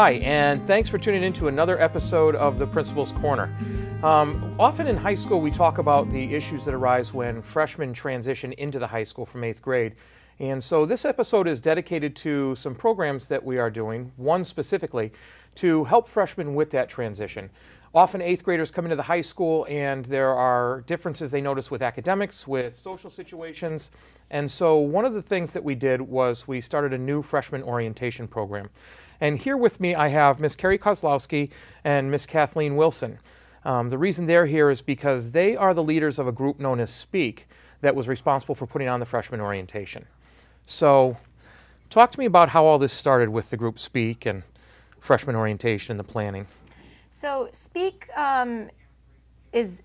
Hi, and thanks for tuning in to another episode of the Principal's Corner. Often in high school we talk about the issues that arise when freshmen transition into the high school from 8th grade. And so this episode is dedicated to some programs that we are doing, one specifically, to help freshmen with that transition. Often 8th graders come into the high school and there are differences they notice with academics, with social situations. And so one of the things that we did was we started a new freshman orientation program. And here with me I have Miss Carrie Kozlowski and Miss Kathleen Wilson. The reason they're here is because they are the leaders of a group known as SPEAK that was responsible for putting on the freshman orientation. So talk to me about how all this started with the group SPEAK and freshman orientation and the planning. So SPEAK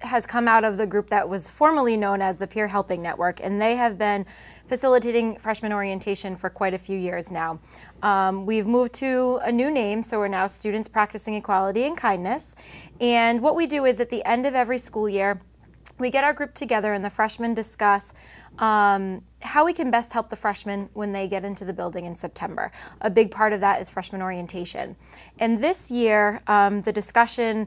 has come out of the group that was formerly known as the Peer Helping Network, and they have been facilitating freshman orientation for quite a few years now. We've moved to a new name, so we're now Students Practicing Equality and Kindness. And what we do is at the end of every school year, we get our group together and the freshmen discuss how we can best help the freshmen when they get into the building in September. A big part of that is freshman orientation. And this year, the discussion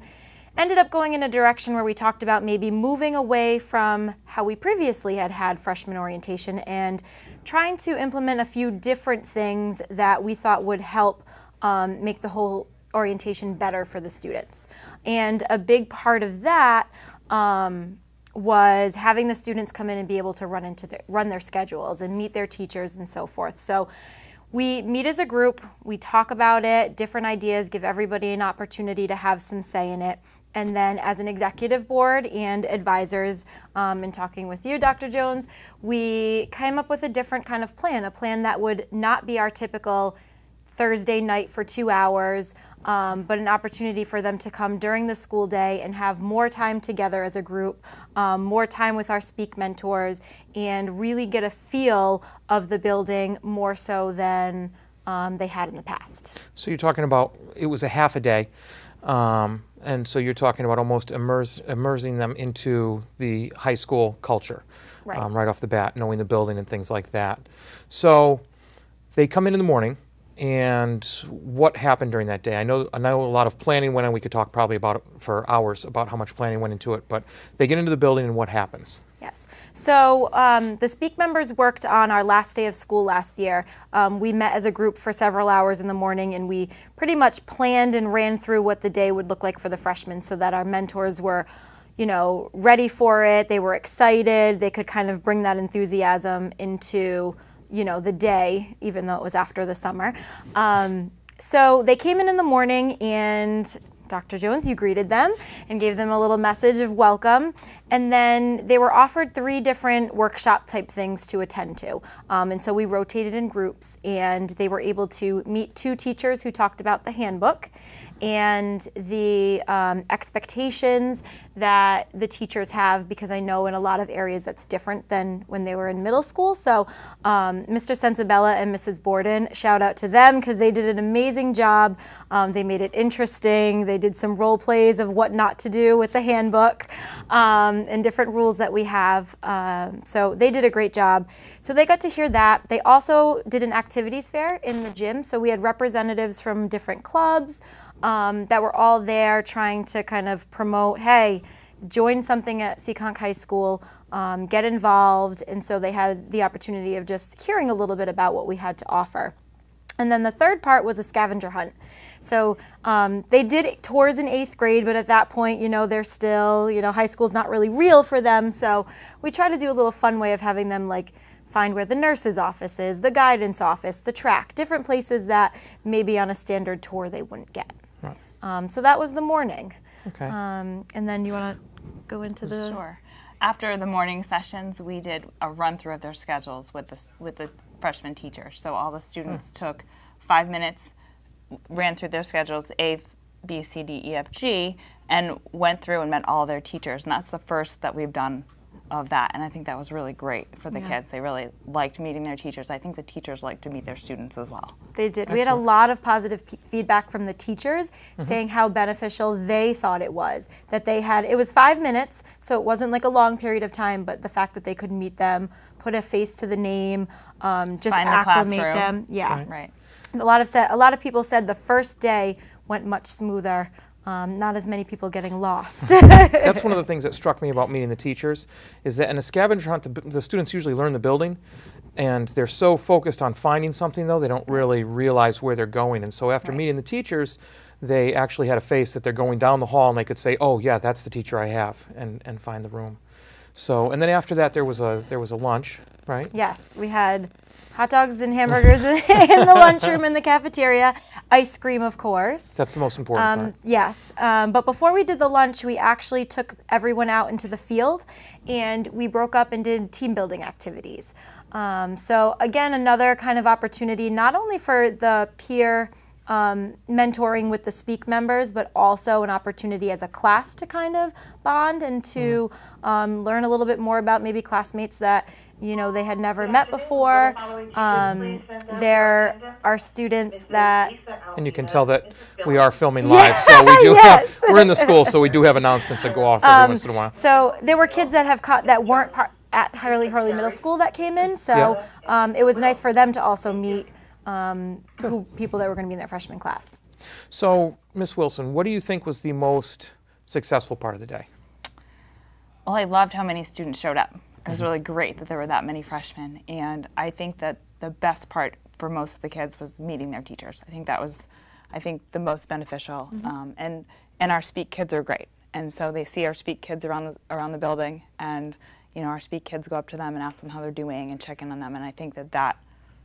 ended up going in a direction where we talked about maybe moving away from how we previously had freshman orientation and trying to implement a few different things that we thought would help make the whole orientation better for the students. And a big part of that was having the students come in and be able to run their schedules and meet their teachers and so forth. So we meet as a group, we talk about it, different ideas, give everybody an opportunity to have some say in it. And then as an executive board and advisors, in talking with you, Dr. Jones, we came up with a different kind of plan, a plan that would not be our typical Thursday night for 2 hours, but an opportunity for them to come during the school day and have more time together as a group, more time with our SPEAK mentors, and really get a feel of the building more so than they had in the past. So you're talking about, it was a half a day, and so you're talking about almost immersing them into the high school culture, right off the bat, knowing the building and things like that. So they come in the morning. And what happened during that day? I know a lot of planning went on. We could talk probably about it for hours about how much planning went into it, but they get into the building and what happens? Yes. So the SPEAK members worked on our last day of school last year. We met as a group for several hours in the morning and we pretty much planned and ran through what the day would look like for the freshmen so that our mentors were, you know, ready for it. They were excited. They could kind of bring that enthusiasm into the day, even though it was after the summer. So they came in the morning and Dr. Jones, you greeted them and gave them a little message of welcome. And then they were offered 3 different workshop type things to attend to. And so we rotated in groups and they were able to meet 2 teachers who talked about the handbook and the expectations that the teachers have, because I know in a lot of areas that's different than when they were in middle school. So Mr. Sensabella and Mrs. Borden, shout out to them because they did an amazing job. They made it interesting. They did some role plays of what not to do with the handbook and different rules that we have. So they did a great job. So they got to hear that. They also did an activities fair in the gym. So we had representatives from different clubs that were all there trying to kind of promote, hey, join something at Seekonk High School, get involved. And so they had the opportunity of just hearing a little bit about what we had to offer. And then the third part was a scavenger hunt. So they did tours in 8th grade, but at that point, they're still, high school's not really real for them. So we try to do a little fun way of having them like find where the nurse's office is, the guidance office, the track, different places that maybe on a standard tour they wouldn't get. Right. So that was the morning. Okay. And then you want to go into the... Sure. After the morning sessions, we did a run-through of their schedules with the freshman teachers. So all the students took 5 minutes, ran through their schedules, A, B, C, D, E, F, G, and went through and met all their teachers. And that's the first that we've done of that, and I think that was really great for the kids. They really liked meeting their teachers. I think the teachers like to meet their students as well. They did. Excellent. We had a lot of positive feedback from the teachers saying how beneficial they thought it was. That they had, it was 5 minutes, so it wasn't like a long period of time, but the fact that they could meet them, put a face to the name, just find acclimate the them. Yeah. Right. A lot of people said the first day went much smoother. Not as many people getting lost. That's one of the things that struck me about meeting the teachers, is that in a scavenger hunt, the students usually learn the building, and they're so focused on finding something, though, they don't really realize where they're going. And so after meeting the teachers, they actually had a face that they're going down the hall, and they could say, oh, yeah, that's the teacher I have, and find the room. So, and then after that, there was a lunch, right? Yes, we had hot dogs and hamburgers in the lunchroom in the cafeteria. Ice cream, of course. That's the most important part. Yes, but before we did the lunch, we actually took everyone out into the field, and we broke up and did team building activities. So again, another kind of opportunity, not only for the peer mentoring with the Speak members, but also an opportunity as a class to kind of bond and to learn a little bit more about maybe classmates that they had never met before. There are students that... And you can tell that we are filming live, so we do we're in the school, so we do have announcements that go off every once in a while. So there were kids that that weren't at Hurley Middle School that came in, so it was nice for them to also meet people that were going to be in their freshman class. So, Ms. Wilson, what do you think was the most successful part of the day? Well, I loved how many students showed up. It was really great that there were that many freshmen, and I think that the best part for most of the kids was meeting their teachers. I think that was, the most beneficial. And our Speak kids are great, and so they see our Speak kids around the building, and our Speak kids go up to them and ask them how they're doing and check in on them, and I think that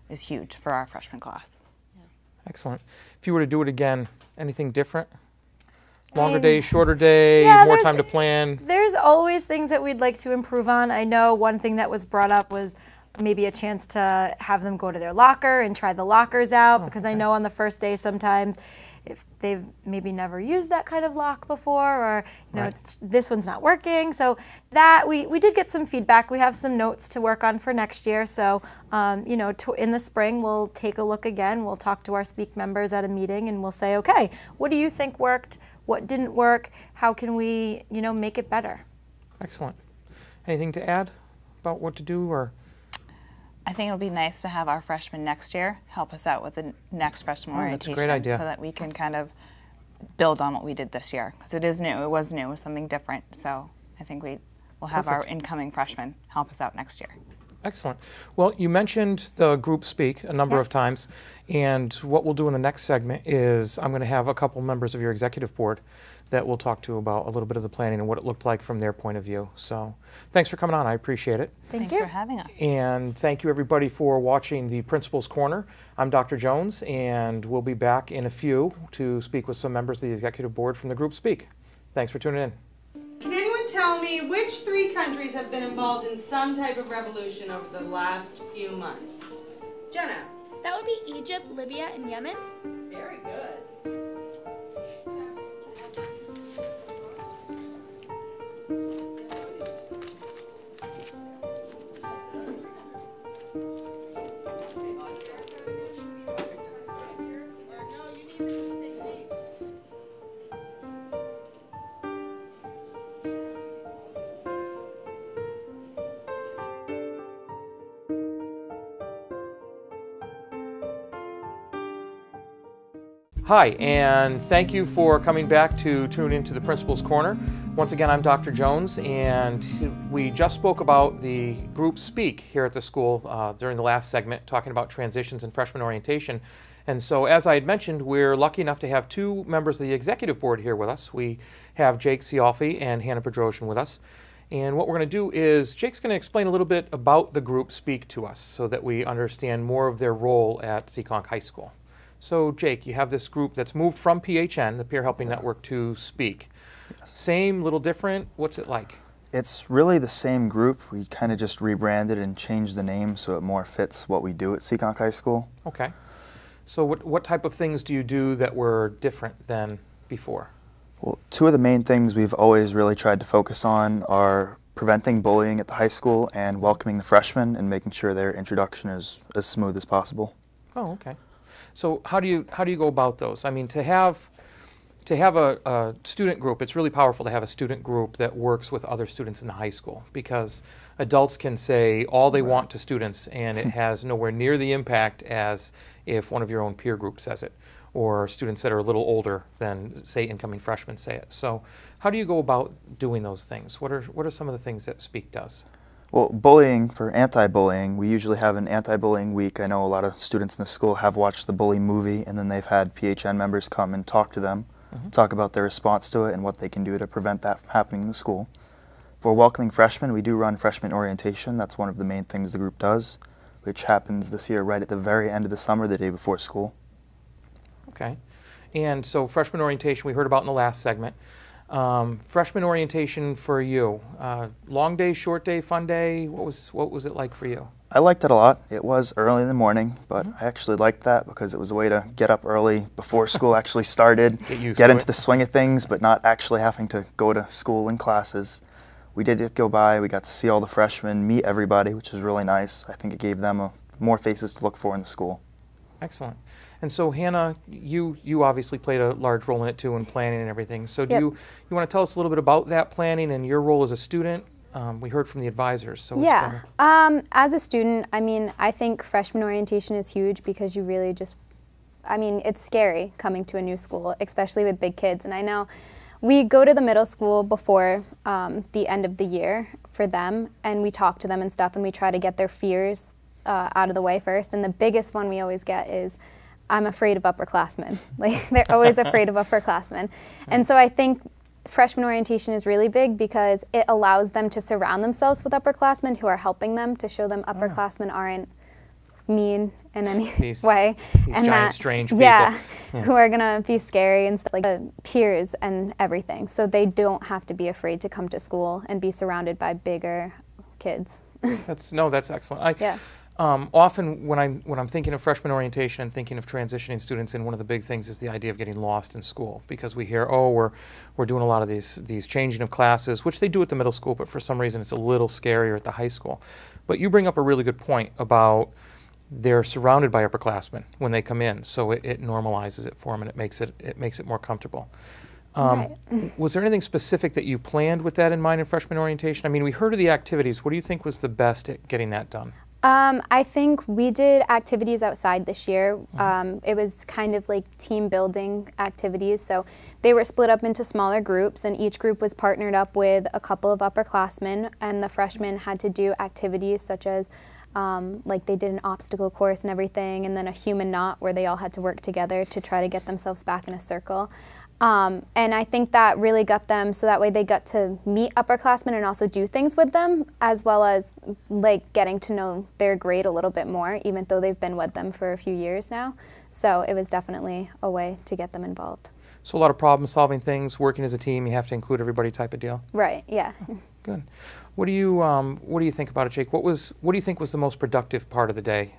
is huge for our freshman class. Yeah. Excellent. If you were to do it again, anything different? Longer day, shorter day, more time to plan? There's always things that we'd like to improve on. I know one thing that was brought up was maybe a chance to have them go to their locker and try the lockers out, because I know on the first day sometimes if they've maybe never used that kind of lock before, or this one's not working. So that we did get some feedback. We have some notes to work on for next year. So in the spring we'll take a look again. We'll talk to our Speak members at a meeting, and we'll say, okay, what do you think worked? What didn't work? How can we make it better? Excellent. Anything to add about what to do, or? I think it'll be nice to have our freshmen next year help us out with the next freshman orientation. That's a great idea. So that we can kind of build on what we did this year, because it is new. It was new. It was something different. So I think we'll have our incoming freshmen help us out next year. Excellent. Well, you mentioned the group Speak a number of times, and what we'll do in the next segment is I'm going to have a couple members of your executive board that we'll talk to about a little bit of the planning and what it looked like from their point of view. So thanks for coming on. I appreciate it. Thanks for having us. And thank you, everybody, for watching the Principal's Corner. I'm Dr. Jones, and we'll be back in a few to speak with some members of the executive board from the group Speak. Thanks for tuning in. Can anyone tell me which 3 countries have been involved in some type of revolution over the last few months? Jenna. That would be Egypt, Libya, and Yemen. Very good. Hi, and thank you for coming back to tune into the Principal's Corner. Once again, I'm Dr. Jones, and we just spoke about the group Speak here at the school during the last segment, talking about transitions and freshman orientation. And so, as I had mentioned, we're lucky enough to have 2 members of the executive board here with us. We have Jake Ciolfi and Hannah Bedrosian with us. And what we're going to do is Jake's going to explain a little bit about the group Speak to us so that we understand more of their role at Seekonk High School. So, Jake, you have this group that's moved from PHN, the Peer Helping Network, to Speak. Yes. Same, little different? What's it like? It's really the same group. We kind of just rebranded and changed the name so it more fits what we do at Seekonk High School. Okay. So what type of things do you do that were different than before? Well, 2 of the main things we've always really tried to focus on are preventing bullying at the high school and welcoming the freshmen and making sure their introduction is as smooth as possible. Oh, okay. So how do you go about those? I mean, to have to have a student group, it's really powerful to have a student group that works with other students in the high school, because adults can say all they want to students and it has nowhere near the impact as if one of your own peer group says it, or students that are a little older than, say, incoming freshmen say it. So how do you go about doing those things? What are some of the things that Speak does? Well, bullying, for anti-bullying, we usually have an anti-bullying week. I know a lot of students in the school have watched the Bully movie, and then they've had PHN members come and talk to them, talk about their response to it and what they can do to prevent that from happening in the school. For welcoming freshmen, we do run freshman orientation. That's one of the main things the group does, which happens this year right at the very end of the summer, the day before school. Okay. And so freshman orientation we heard about in the last segment. Freshman orientation for you, long day, short day, fun day, what was it like for you? I liked it a lot. It was early in the morning, but I actually liked that because it was a way to get up early before school actually started, get into the swing of things, but not actually having to go to school and classes. We did go by, we got to see all the freshmen, meet everybody, which was really nice. I think it gave them more faces to look for in the school. Excellent. And so Hannah, you obviously played a large role in it too, in planning and everything. So do you want to tell us a little bit about that planning and your role as a student? We heard from the advisors. So yeah, as a student, I mean, I think freshman orientation is huge because you really just, I mean, it's scary coming to a new school, especially with big kids. And I know we go to the middle school before the end of the year for them, and we talk to them and stuff, and we try to get their fears out of the way first. And the biggest one we always get is, I'm afraid of upperclassmen. Like, they're always afraid of upperclassmen. And so I think freshman orientation is really big because it allows them to surround themselves with upperclassmen who are helping them, to show them upperclassmen aren't mean in any way. These and giant, strange people. Yeah, who are gonna be scary and stuff, like peers and everything. So they don't have to be afraid to come to school and be surrounded by bigger kids. That's excellent. Often when I'm thinking of freshman orientation and thinking of transitioning students in, one of the big things is the idea of getting lost in school, because we hear, oh, we're doing a lot of these changing of classes, which they do at the middle school, but for some reason it's a little scarier at the high school. But you bring up a really good point about they're surrounded by upperclassmen when they come in, so it normalizes it for them and it makes it more comfortable. Right. Was there anything specific that you planned with that in mind in freshman orientation? I mean, we heard of the activities. What do you think was the best at getting that done? I think we did activities outside this year. It was kind of like team building activities. So they were split up into smaller groups, and each group was partnered up with a couple of upperclassmen, and the freshmen had to do activities such as like they did an obstacle course and everything, and then a human knot where they all had to work together to try to get themselves back in a circle. And I think that really got them, so that way they got to meet upperclassmen and also do things with them, as well as like getting to know their grade a little bit more, even though they've been with them for a few years now. So it was definitely a way to get them involved. So a lot of problem solving things, working as a team, you have to include everybody type of deal? Right, yeah. Good. What do you think about it, Jake? What do you think was the most productive part of the day?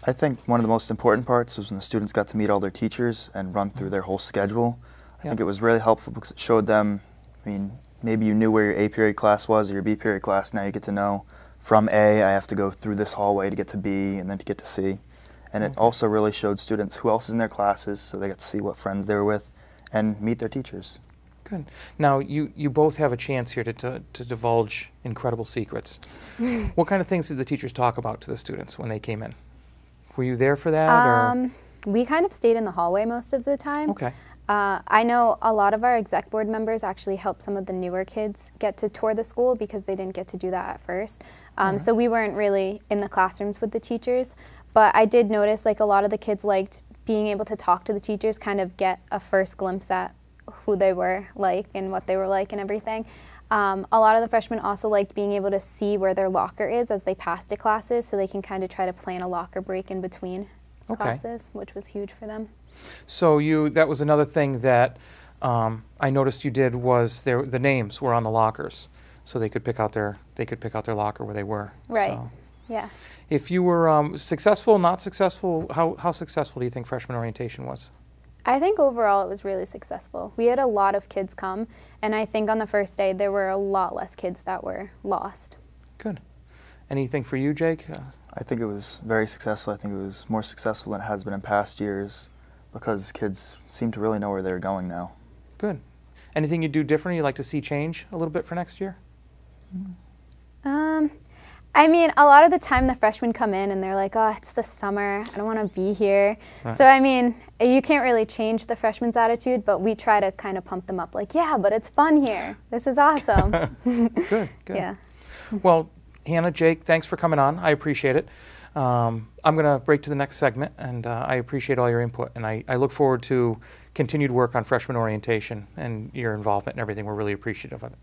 I think one of the most important parts was when the students got to meet all their teachers and run through their whole schedule. I think it was really helpful because it showed them, I mean, maybe you knew where your A period class was or your B period class. Now you get to know from A, I have to go through this hallway to get to B and then to get to C. And it also really showed students who else is in their classes, so they got to see what friends they were with and meet their teachers. Good. Now, you both have a chance here to divulge incredible secrets. What kind of things did the teachers talk about to the students when they came in? Were you there for that? Or? We kind of stayed in the hallway most of the time. Okay. I know a lot of our exec board members actually helped some of the newer kids get to tour the school because they didn't get to do that at first. So we weren't really in the classrooms with the teachers. But I did notice like a lot of the kids liked being able to talk to the teachers, kind of get a first glimpse at who they were like and what they were like and everything. A lot of the freshmen also liked being able to see where their locker is as they pass to classes, so they can kind of try to plan a locker break in between classes, which was huge for them. So that was another thing that I noticed you did, was the names were on the lockers, so they could pick out their locker where they were. Right. So, yeah. If you were successful, not successful, how successful do you think freshman orientation was? I think overall it was really successful. We had a lot of kids come, and I think on the first day there were a lot less kids that were lost. Good. Anything for you, Jake? I think it was very successful. I think it was more successful than it has been in past years because kids seem to really know where they're going now. Good. Anything you do different you'd like to see change a little bit for next year? I mean, a lot of the time the freshmen come in and they're like, oh, it's the summer, I don't want to be here. Right. So, I mean, you can't really change the freshmen's attitude, but we try to kind of pump them up like, yeah, but it's fun here. This is awesome. Good. Yeah. Well, Hannah, Jake, thanks for coming on. I appreciate it. I'm going to break to the next segment, and I appreciate all your input, and I look forward to continued work on freshman orientation and your involvement and everything. We're really appreciative of it.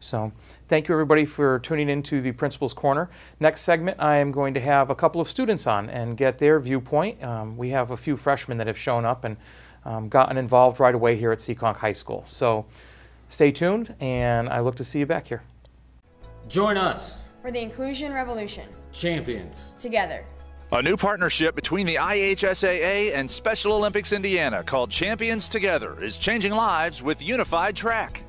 So thank you, everybody, for tuning in to the Principal's Corner. Next segment, I am going to have a couple of students on and get their viewpoint. We have a few freshmen that have shown up and gotten involved right away here at Seekonk High School. So stay tuned, and I look to see you back here. Join us for the Inclusion Revolution. Champions. Together. A new partnership between the IHSAA and Special Olympics Indiana called Champions Together is changing lives with Unified Track.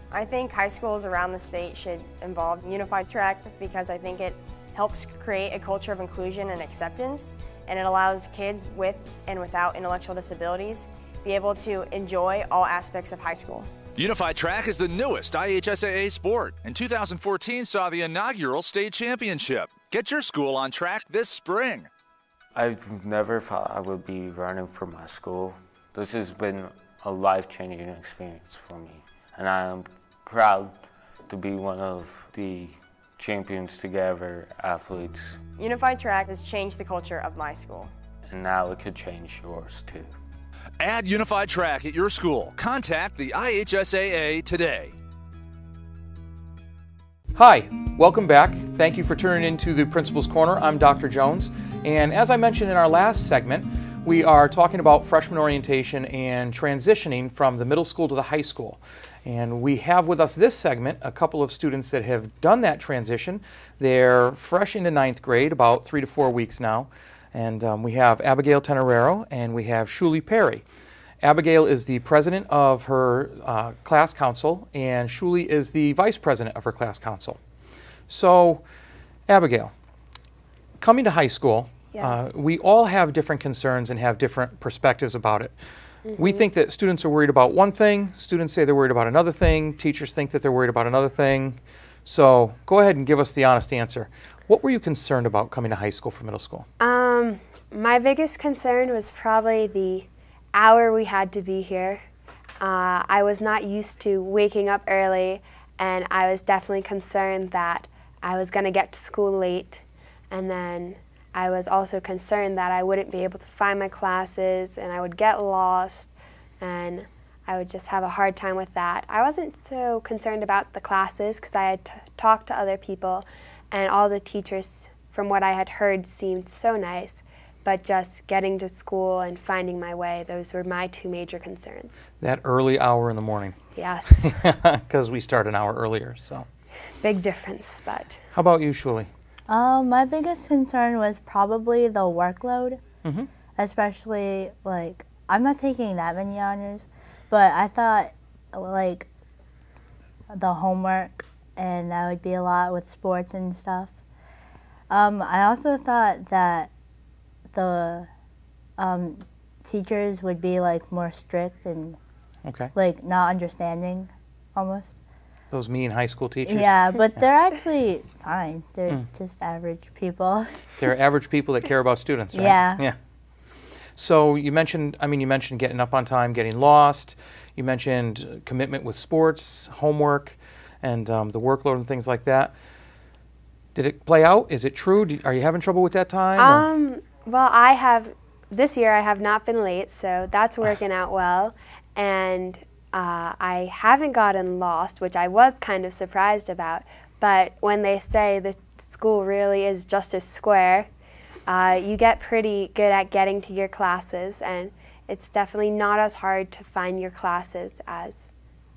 I think high schools around the state should involve Unified Track because I think it helps create a culture of inclusion and acceptance, and it allows kids with and without intellectual disabilities be able to enjoy all aspects of high school. Unified Track is the newest IHSAA sport, and 2014 saw the inaugural state championship. Get your school on track this spring. I've never thought I would be running for my school. This has been a life-changing experience for me, and I am proud to be one of the Champions Together athletes. Unified Track has changed the culture of my school. And now it could change yours too. Add Unified Track at your school. Contact the IHSAA today. Hi, welcome back. Thank you for tuning into the Principal's Corner. I'm Dr. Jones, and as I mentioned in our last segment, we are talking about freshman orientation and transitioning from the middle school to the high school. And we have with us this segment a couple of students that have done that transition. They're fresh into 9th grade, about 3 to 4 weeks now. And we have Abigail Tenorero and we have Shuli Perry. Abigail is the president of her class council, and Shuli is the vice president of her class council. So, Abigail, coming to high school, yes. We all have different concerns and have different perspectives about it. We think that students are worried about one thing, students say they're worried about another thing, teachers think that they're worried about another thing. So go ahead and give us the honest answer. What were you concerned about coming to high school from middle school? My biggest concern was probably the hour we had to be here. I was not used to waking up early, and I was definitely concerned that I was going to get to school late, and then I was also concerned that I wouldn't be able to find my classes and I would get lost and I would just have a hard time with that. I wasn't so concerned about the classes because I had talked to other people and all the teachers, from what I had heard, seemed so nice, but just getting to school and finding my way, those were my two major concerns. That early hour in the morning. Yes. Because we start an hour earlier, so. Big difference, but. How about you, Shuli? My biggest concern was probably the workload, especially, like, I'm not taking that many honors, but I thought, like, the homework, and that would be a lot with sports and stuff. I also thought that the teachers would be, like, more strict and, like, not understanding, almost. Those mean high school teachers? Yeah, but they're actually fine. They're just average people. They're average people that care about students, right? Yeah. So you mentioned getting up on time, getting lost. You mentioned commitment with sports, homework, and the workload and things like that. Did it play out? Is it true? Are you having trouble with that time? Well, this year I have not been late, so that's working out well. And I haven't gotten lost, which I was kind of surprised about, but when they say the school really is just a square, you get pretty good at getting to your classes, and it's definitely not as hard to find your classes as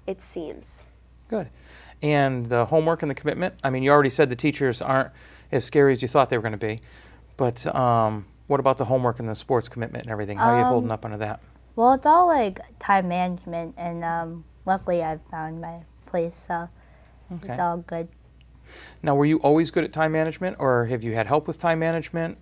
it seems. Good. And the homework and the commitment, I mean, you already said the teachers aren't as scary as you thought they were going to be, but what about the homework and the sports commitment and everything? How are you holding up under that? Well, it's all like time management, and luckily I've found my place, so it's all good. Now, were you always good at time management, or have you had help with time management?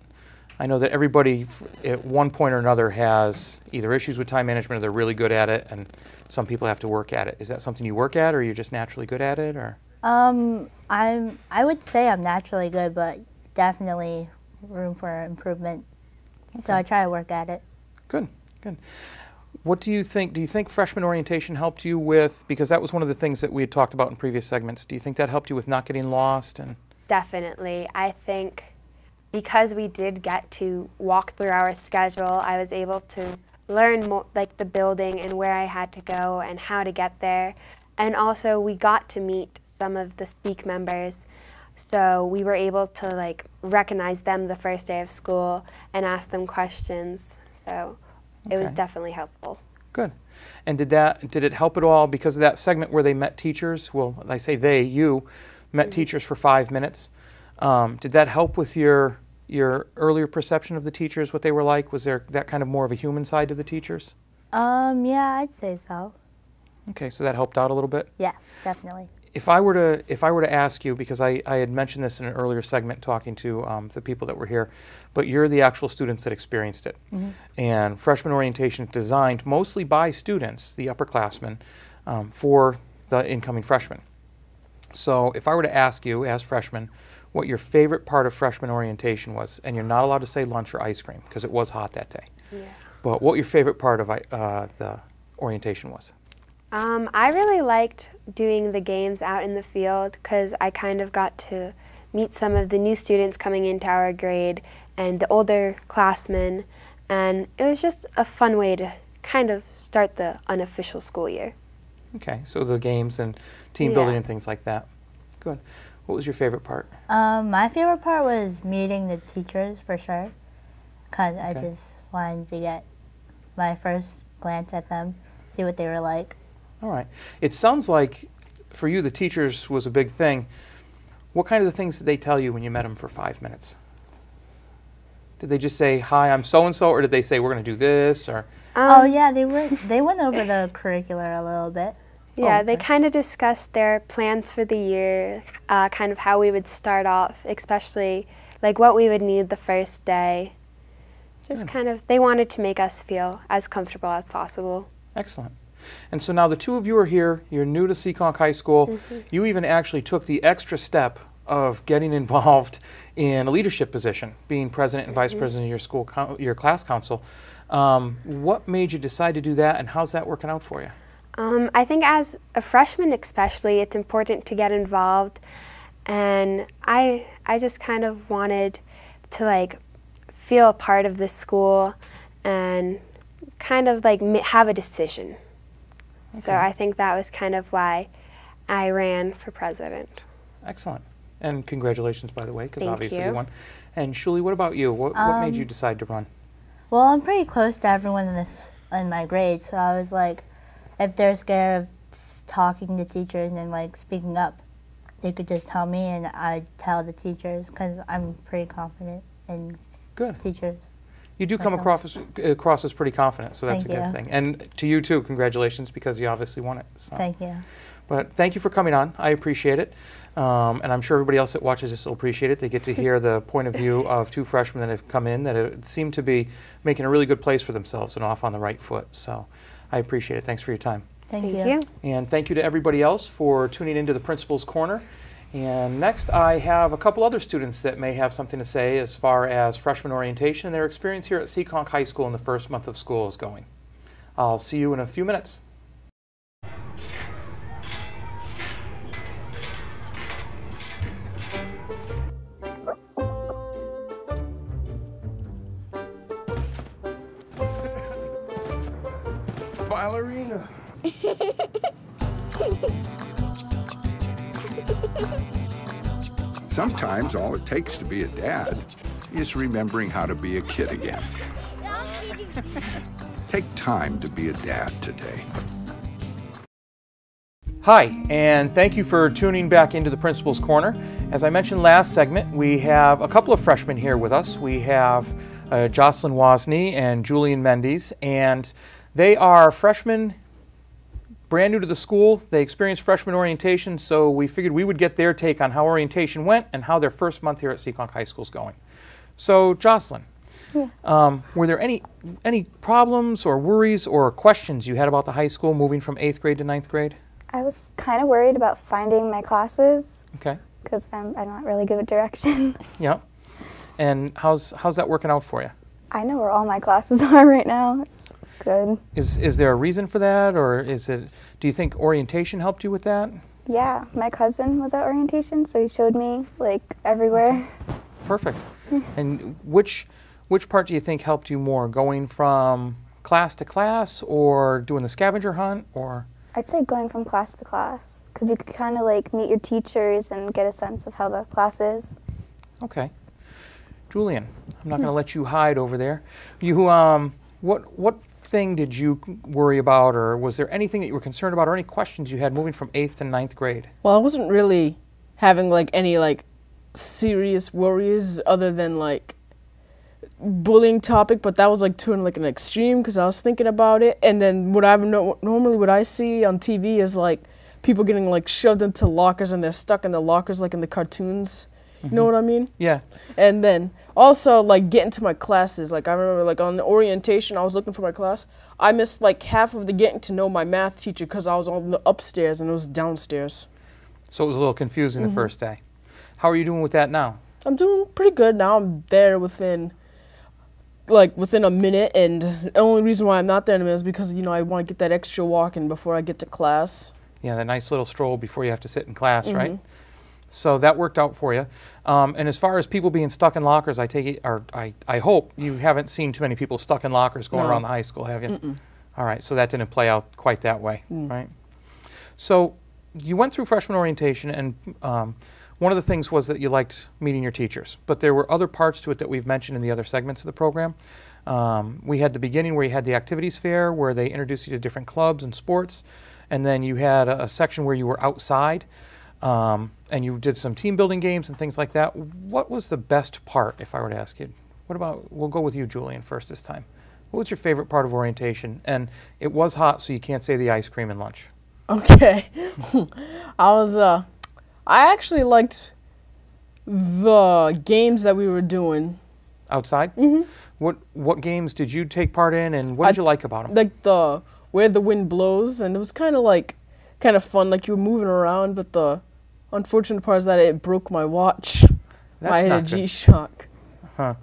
I know that everybody at one point or another has either issues with time management or they're really good at it, and some people have to work at it. Is that something you work at, or you're just naturally good at it, or? I would say I'm naturally good, but definitely room for improvement. Okay. So I try to work at it. Good, good. What do you think? Do you think freshman orientation helped you with, because that was one of the things that we had talked about in previous segments, do you think that helped you with not getting lost? And Definitely. I think because we did get to walk through our schedule, I was able to learn more, like the building and where I had to go and how to get there. And also we got to meet some of the Speak members, so we were able to like recognize them the first day of school and ask them questions. So it was definitely helpful. Good. And did it help at all because of that segment where they met teachers? Well, I say they, you met teachers for 5 minutes. Did that help with your earlier perception of the teachers, what they were like? Was there that kind of more of a human side to the teachers? Yeah, I'd say so. Okay, so that helped out a little bit? Yeah, definitely. If I were to ask you, because I had mentioned this in an earlier segment talking to the people that were here, but you're the actual students that experienced it. Mm-hmm. And freshman orientation is designed mostly by students, the upperclassmen, for the incoming freshmen. So if I were to ask you, as freshmen, what your favorite part of freshman orientation was, and you're not allowed to say lunch or ice cream, because it was hot that day, but what your favorite part of the orientation was? I really liked doing the games out in the field because I kind of got to meet some of the new students coming into our grade and the older classmen, and it was just a fun way to kind of start the unofficial school year. Okay, so the games and team building and things like that. Good. What was your favorite part? My favorite part was meeting the teachers for sure, because I just wanted to get my first glance at them, see what they were like. All right. It sounds like for you the teachers was a big thing. What kind of the things did they tell you when you met them for 5 minutes? Did they just say, "Hi, I'm so-and-so," or did they say, "We're going to do this"? Or oh yeah, they went over the curricular a little bit. Yeah, they kind of discussed their plans for the year, kind of how we would start off, especially like what we would need the first day. Just kind of, they wanted to make us feel as comfortable as possible. Excellent. And so now the two of you are here, you're new to Seekonk High School. You even actually took the extra step of getting involved in a leadership position, being president and vice president of your school, your class council. What made you decide to do that, and how's that working out for you? I think as a freshman especially, it's important to get involved, and I just kind of wanted to like feel a part of this school and kind of like have a decision. So I think that was kind of why I ran for president. Excellent. And congratulations, by the way, because Thank obviously you. you won. And Shuli, what about you? What made you decide to run? Well, I'm pretty close to everyone in my grade, so I was like, if they're scared of talking to teachers and like speaking up, they could just tell me and I'd tell the teachers, because I'm pretty confident in teachers. You do come across as pretty confident, so that's a good thing. And to you too, congratulations, because you obviously won it. So. Thank you. But thank you for coming on. I appreciate it. And I'm sure everybody else that watches this will appreciate it. They get to hear the point of view of two freshmen that have come in that seem to be making a really good place for themselves and off on the right foot. So I appreciate it. Thanks for your time. Thank you. And thank you to everybody else for tuning into the Principal's Corner. And next I have a couple other students that may have something to say as far as freshman orientation and their experience here at Seekonk High School in the first month of school is going. I'll see you in a few minutes. Ballerina. Sometimes all it takes to be a dad is remembering how to be a kid again. Take time to be a dad today. Hi, and thank you for tuning back into the Principal's Corner. As I mentioned last segment, we have a couple of freshmen here with us. We have Jocelyn Wozni and Julian Mendes, and they are freshmen, brand new to the school. They experienced freshman orientation, so we figured we would get their take on how orientation went and how their first month here at Seekonk High School is going. So, Jocelyn, Were there any problems or worries or questions you had about the high school moving from 8th grade to 9th grade? I was kind of worried about finding my classes. Okay. Because I'm not really good with direction. Yeah. And how's that working out for you? I know where all my classes are right now. It's good. Is there a reason for that, or do you think orientation helped you with that? Yeah, my cousin was at orientation, so he showed me like everywhere. Perfect. And which part do you think helped you more, going from class to class or doing the scavenger hunt, or? I'd say going from class to class, because you could kind of like meet your teachers and get a sense of how the class is. Okay. Julian, I'm not going to let you hide over there. You, what thing did you worry about, or was there anything that you were concerned about, or any questions you had moving from 8th to 9th grade? Well, I wasn't really having like any like serious worries other than like bullying topic, but that was like to like an extreme because I was thinking about it. And then normally what I see on TV is like people getting like shoved into lockers and they're stuck in the lockers like in the cartoons. You know what I mean? Yeah. And then also like getting to my classes. Like I remember like on the orientation, I was looking for my class. I missed like half of the getting to know my math teacher because I was on the upstairs and it was downstairs. So it was a little confusing the first day. How are you doing with that now? I'm doing pretty good now. I'm there within a minute, and the only reason why I'm not there in a minute is because, you know, I want to get that extra walk in before I get to class. Yeah, that nice little stroll before you have to sit in class, right? So that worked out for you. And as far as people being stuck in lockers, I take it, or I hope you haven't seen too many people stuck in lockers going around the high school, have you? All right, so that didn't play out quite that way, right? So you went through freshman orientation, and one of the things was that you liked meeting your teachers, but there were other parts to it that we've mentioned in the other segments of the program. We had the beginning where you had the activities fair, where they introduced you to different clubs and sports, and then you had a section where you were outside, and you did some team building games and things like that. What was the best part, if I were to ask you? We'll go with you, Julian, first this time. What was your favorite part of orientation? And it was hot, so you can't say the ice cream and lunch. Okay. I actually liked the games that we were doing. Outside? What games did you take part in, and what did you like about them? Like the Where the Wind Blows, and it was kind of fun. Like you were moving around, but the unfortunate part is that it broke my watch. I had a G-Shock. Huh.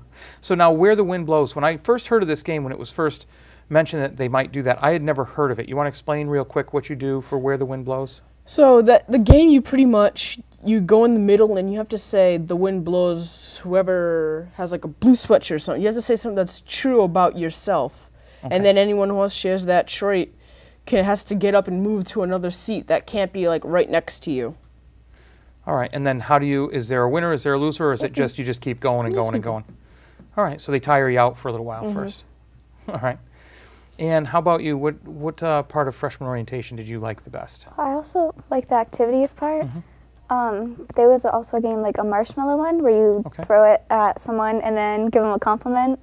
So now, Where the Wind Blows. When I first heard of this game, when it was first mentioned that they might do that, I had never heard of it. You want to explain real quick what you do for Where the Wind Blows? So the game, you go in the middle and you have to say the wind blows, whoever has like a blue sweatshirt or something. You have to say something that's true about yourself. Okay. And then anyone who else shares that trait has to get up and move to another seat that can't be like right next to you. All right, and then is there a winner, is there a loser, or is it just you just keep going and going and going? All right, so they tire you out for a little while first. All right. And how about you? What part of freshman orientation did you like the best? I also like the activities part. There was also a game like a marshmallow one where you throw it at someone and then give them a compliment.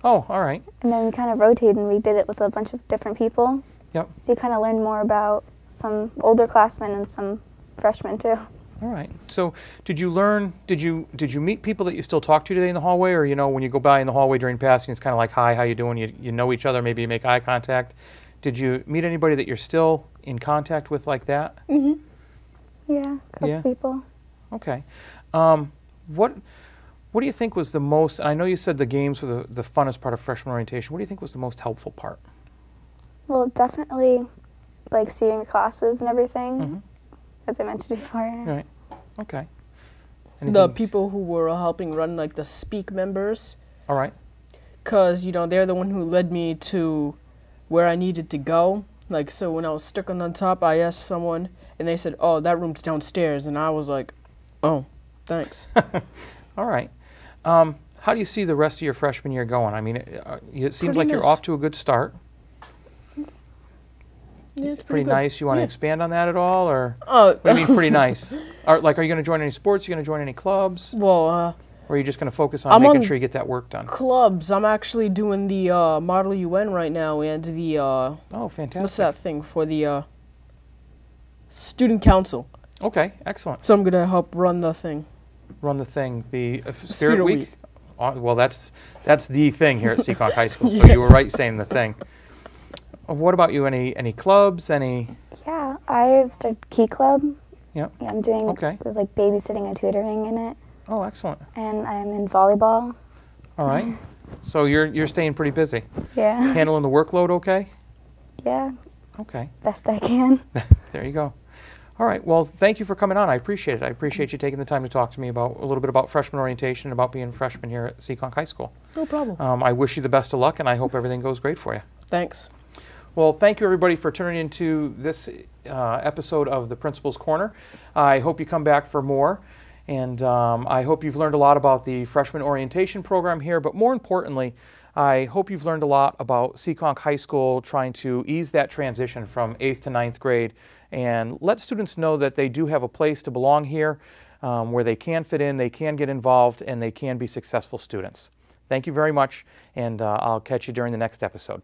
Oh, all right. And then we kind of rotated and we did it with a bunch of different people. Yep. So you kind of learned more about some older classmen and some freshmen too. All right. So did you meet people that you still talk to today in the hallway, or, you know, when you go by in the hallway during passing, it's kind of like, hi, how you doing? You know each other, maybe you make eye contact. Did you meet anybody that you're still in contact with like that? Yeah, a couple people. Okay. What do you think was the most, and I know you said the games were the funnest part of freshman orientation, what do you think was the most helpful part? Well, definitely like seeing your classes and everything. As I mentioned before. Right. Okay. The people who were helping run like the Speak members. All right. Because, you know, they're the one who led me to where I needed to go. Like, so when I was stuck on the top, I asked someone, and they said, oh, that room's downstairs. And I was like, oh, thanks. All right. How do you see the rest of your freshman year going? I mean, it seems like you're off to a good start. Yeah, it's pretty nice. You want to expand on that at all, or what do you mean pretty nice? Are you going to join any sports? Are you going to join any clubs? Well, or are you just going to focus on making sure you get that work done? Clubs. I'm actually doing the Model UN right now, and the oh, fantastic. What's that thing for the student council? Okay, excellent. So I'm going to help run the thing. Run the thing, the Spirit Week. Well, that's the thing here at Seekonk High School. So you were right saying the thing. What about you? Any clubs? Yeah, I've started Key Club. Yep. Yeah, I'm doing like babysitting and tutoring in it. Oh, excellent. And I'm in volleyball. All right. So you're staying pretty busy. Yeah. Handling the workload okay? Yeah. Okay. Best I can. There you go. All right. Well, thank you for coming on. I appreciate it. I appreciate you taking the time to talk to me about a little bit about freshman orientation and about being a freshman here at Seekonk High School. No problem. I wish you the best of luck, and I hope everything goes great for you. Thanks. Well, thank you everybody for tuning into this episode of the Principal's Corner. I hope you come back for more, and I hope you've learned a lot about the freshman orientation program here, but more importantly, I hope you've learned a lot about Seekonk High School trying to ease that transition from 8th to 9th grade and let students know that they do have a place to belong here where they can fit in, they can get involved, and they can be successful students. Thank you very much, and I'll catch you during the next episode.